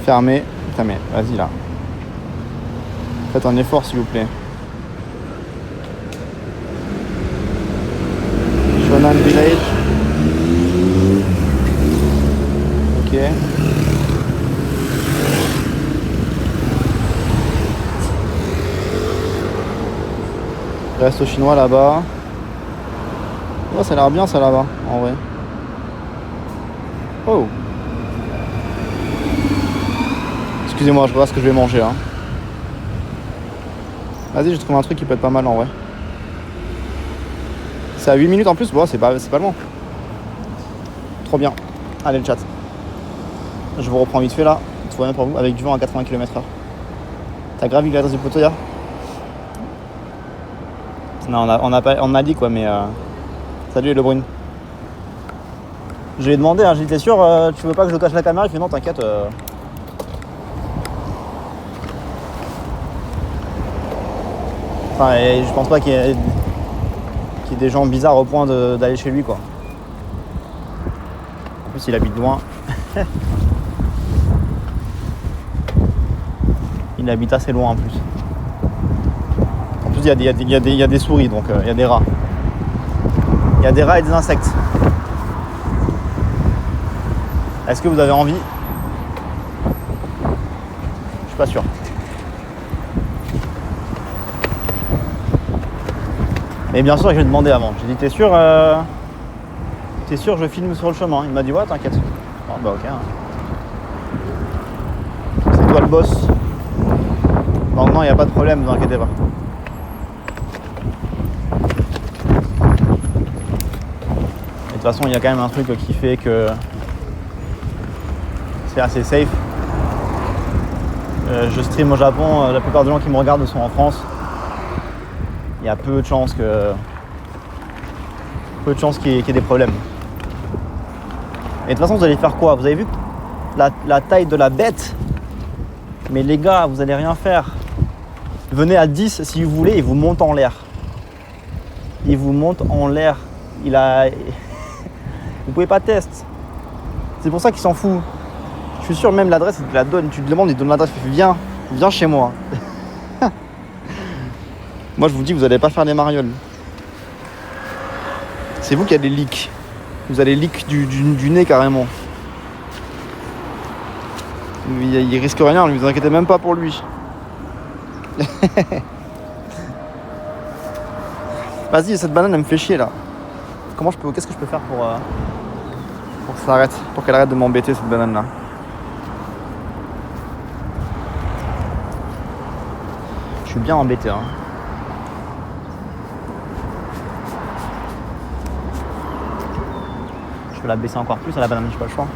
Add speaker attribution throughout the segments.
Speaker 1: Fermé. Putain mais vas-y là. Faites un effort s'il vous plaît. Shonan Village. Ok. Resto chinois là-bas. Oh, ça a l'air bien ça là-bas, en vrai. Oh. Excusez-moi, je regarde ce que je vais manger là. Vas-y, j'ai trouvé un truc qui peut être pas mal en vrai. C'est à 8 minutes en plus, bon, c'est pas loin. Trop bien. Allez le chat. Je vous reprends vite fait là. Tout va bien pour vous, avec du vent à 80 km/h. T'as gravi l'adresse du poteau hier? Non, on a dit quoi, mais salut Le Brune. Je lui ai demandé, hein, j'ai dit t'es sûr, tu veux pas que je cache la caméra? Il fait non, t'inquiète. Enfin, je pense pas qu'il y ait des gens bizarres au point d'aller chez lui quoi. En plus il habite loin. Il habite assez loin en plus. En plus il y a des souris, donc il y a des rats. Il y a des rats et des insectes. Est-ce que vous avez envie? Je suis pas sûr. Et bien sûr, je lui ai demandé avant. J'ai dit t'es sûr je filme sur le chemin? Il m'a dit ouais, t'inquiète. Oh, bah ok. Hein. C'est toi le boss. Donc non, il n'y a pas de problème, ne vous inquiétez pas. Et de toute façon, il y a quand même un truc qui fait que c'est assez safe. Je stream au Japon, la plupart des gens qui me regardent sont en France. Il y a peu de chances qu'il y ait des problèmes. Et de toute façon, vous allez faire quoi? Vous avez vu la taille de la bête? Mais les gars, vous allez rien faire. Venez à 10 si vous voulez, il vous monte en l'air. Il vous monte en l'air. Vous pouvez pas tester. C'est pour ça qu'il s'en fout. Je suis sûr, même l'adresse, il te la donne. Tu te demandes, il te donne l'adresse. Viens chez moi. Moi, je vous dis, vous n'allez pas faire les marioles. C'est vous qui avez les leaks. Vous avez les leaks du nez carrément. Il risque rien, ne vous inquiétez même pas pour lui. Vas-y, cette banane elle me fait chier là. Qu'est-ce que je peux faire pour que ça arrête, pour qu'elle arrête de m'embêter cette banane là. Je suis bien embêté hein. Je peux la baisser encore plus à la banane, j'ai pas le choix.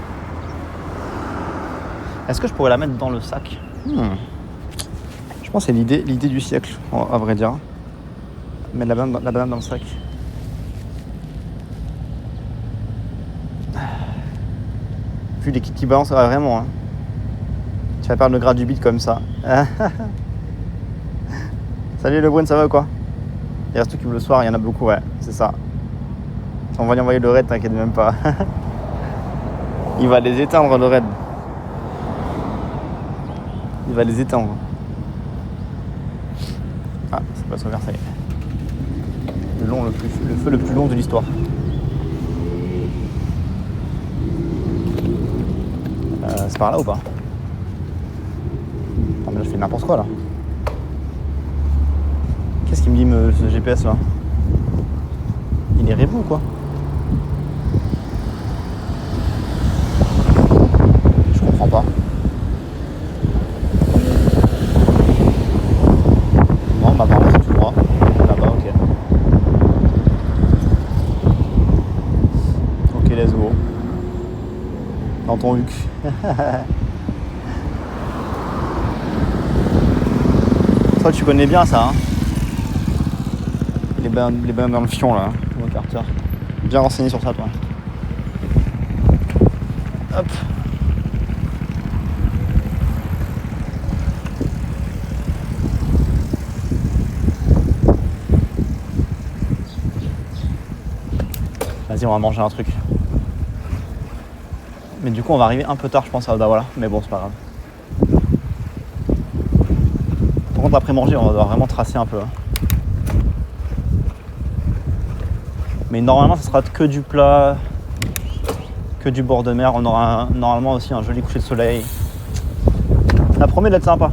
Speaker 1: Est-ce que je pourrais la mettre dans le sac? Je pense que c'est l'idée du siècle, à vrai dire. Mettre la banane dans le sac. Vu les kits qui balancent, vraiment. Hein. Tu vas perdre le gras du bide comme ça. Salut Le Brune, ça va ou quoi? Il reste tout qui veut le soir, il y en a beaucoup, ouais, c'est ça. On va lui envoyer le raid, t'inquiète même pas. Il va les éteindre le raid. Il va les éteindre. Ah, c'est pas sauvé, ça y est. Le feu le plus long de l'histoire. C'est par là ou pas? Non mais là je fais n'importe quoi là. Qu'est-ce qu'il me dit ce GPS là? Il est rébou ou quoi? Je comprends pas. Non bah apparemment c'est tout droit. Là-bas, ok. Ok, let's go. Dans ton huc. Toi tu connais bien ça hein. Les bains dans le fion là, mon Carter. Bien renseigné sur ça toi. Hop. Vas-y, on va manger un truc. Mais du coup on va arriver un peu tard je pense à Odawara, mais bon c'est pas grave. Par contre, après manger, on va devoir vraiment tracer un peu. Mais normalement, ce sera que du plat, que du bord de mer. On aura normalement aussi un joli coucher de soleil. Ça promet d'être sympa.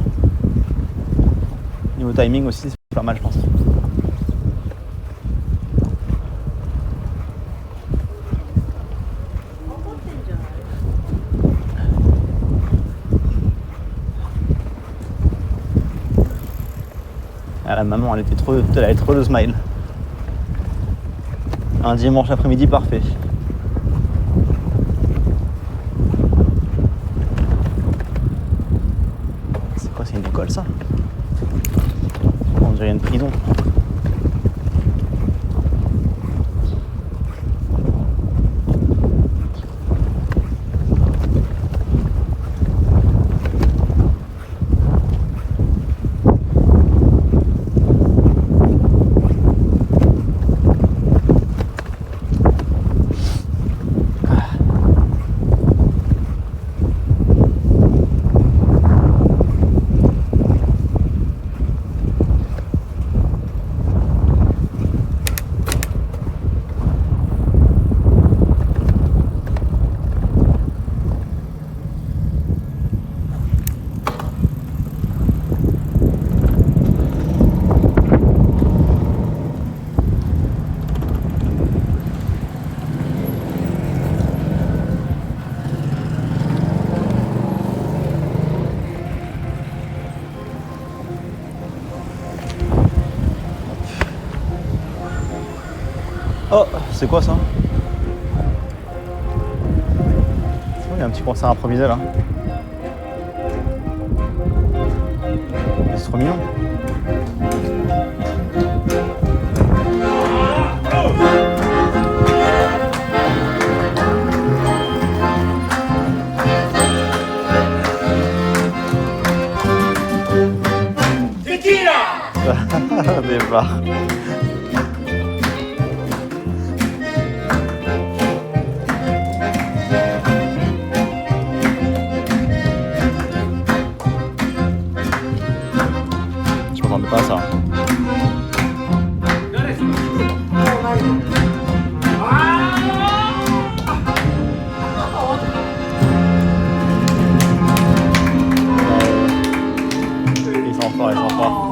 Speaker 1: Niveau timing aussi, c'est pas mal, je pense. Ah, la maman, elle avait trop de smile. Un dimanche après-midi parfait. C'est quoi, c'est une école ça? On dirait une prison. Oh, c'est quoi ça? Il y a un petit concert improvisé là. C'est trop mignon. Départ. Je m'attendais pas à ça. Ils sont forts, ils sont forts.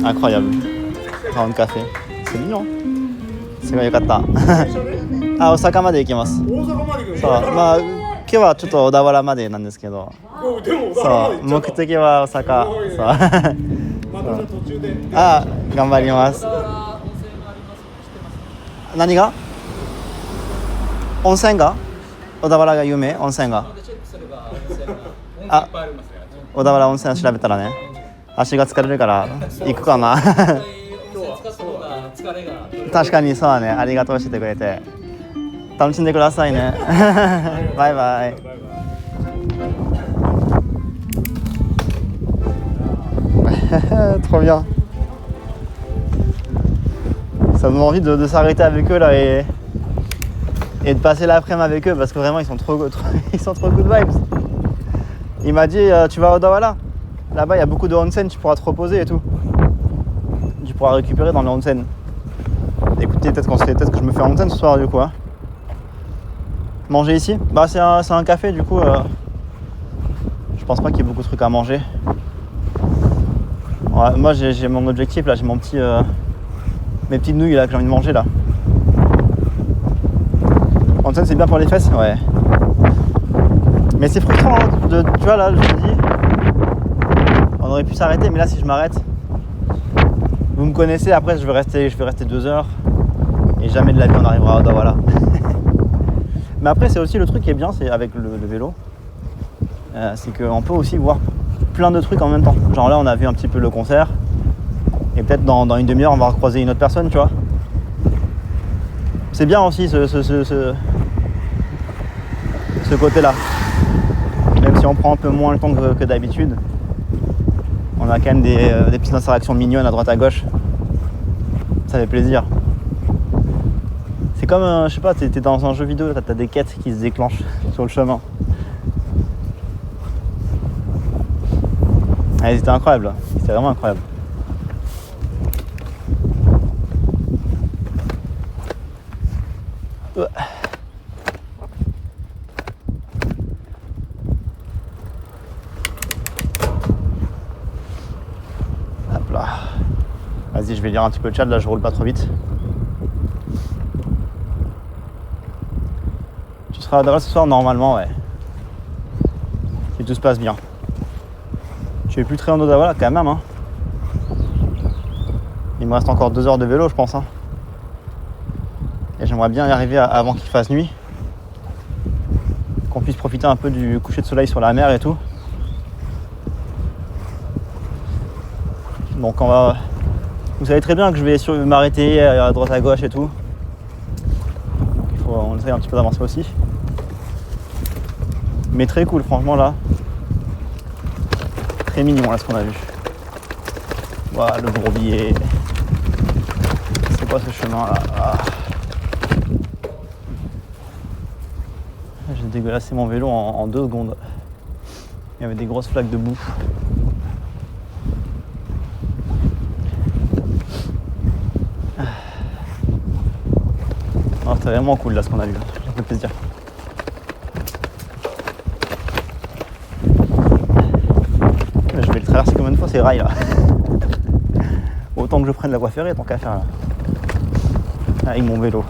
Speaker 1: Incroyable. Round café. C'est mignon. C'est quoi, yokata. あ、大阪まで行きます。
Speaker 2: 大阪まで行くの？
Speaker 1: そう、まあ今日はちょっと小田原までなんですけど。
Speaker 2: でも
Speaker 1: そう、目的は大阪。そう。
Speaker 2: またじゃあ途中で。
Speaker 1: あ、頑張ります。何が？温泉が？小田原が有名？温泉が。あ、小田原温泉調べたらね。足が疲れるから行くかな。確かにそうだね。ありがとうしててくれて。楽しんでくださいね。バイバイ。Trop bien. Ça me donne envie de s'arrêter avec eux là et de passer l'après-midi avec eux parce que vraiment ils sont trop good vibes. Il m'a dit tu vas à Odawara. Là-bas il y a beaucoup de onsen, tu pourras te reposer et tout. Tu pourras récupérer dans le onsen. Écoutez, peut-être que je me fais un onsen ce soir du coup. Hein. Manger ici, bah c'est un café du coup. Je pense pas qu'il y ait beaucoup de trucs à manger. Ouais, moi j'ai mon objectif là, j'ai mon petit mes petites nouilles là que j'ai envie de manger là. Onsen c'est bien pour les fesses, ouais. Mais c'est frustrant, hein, tu vois là, je te dis, on aurait pu s'arrêter, mais là si je m'arrête, vous me connaissez, après je vais rester 2 heures et jamais de la vie on arrivera à Odawara. Mais après c'est aussi le truc qui est bien, c'est avec le vélo, c'est qu'on peut aussi voir plein de trucs en même temps. Genre là on a vu un petit peu le concert et peut-être dans une demi-heure on va recroiser une autre personne, tu vois. C'est bien aussi ce côté là. Même si on prend un peu moins le temps que d'habitude, on a quand même des petites interactions mignonnes à droite à gauche. Ça fait plaisir. C'est comme, je sais pas, t'es dans un jeu vidéo, t'as des quêtes qui se déclenchent sur le chemin. Ouais, c'était incroyable, là. C'était vraiment incroyable. Ouais. Hop là. Vas-y, je vais lire un petit peu le chat, là je roule pas trop vite. Tu seras à Davos ce soir normalement, ouais. Si tout se passe bien. Je suis plus très en Ottawa là quand même, hein. Il me reste encore 2 heures de vélo je pense, hein. Et j'aimerais bien y arriver avant qu'il fasse nuit. Qu'on puisse profiter un peu du coucher de soleil sur la mer et tout. Donc on va... Vous savez très bien que je vais m'arrêter à droite à gauche et tout. Donc il faut on essaye un petit peu d'avancer aussi. Mais très cool franchement là. Très mignon là ce qu'on a vu. Voilà le bourbier. C'est quoi ce chemin là? J'ai dégueulassé mon vélo en 2 secondes. Il y avait des grosses flaques de boue. C'était vraiment cool là ce qu'on a vu. Ça fait plaisir. Je vais le traverser combien de fois ces rails là? Autant que je prenne la voie ferrée tant qu'à faire là. Avec mon vélo.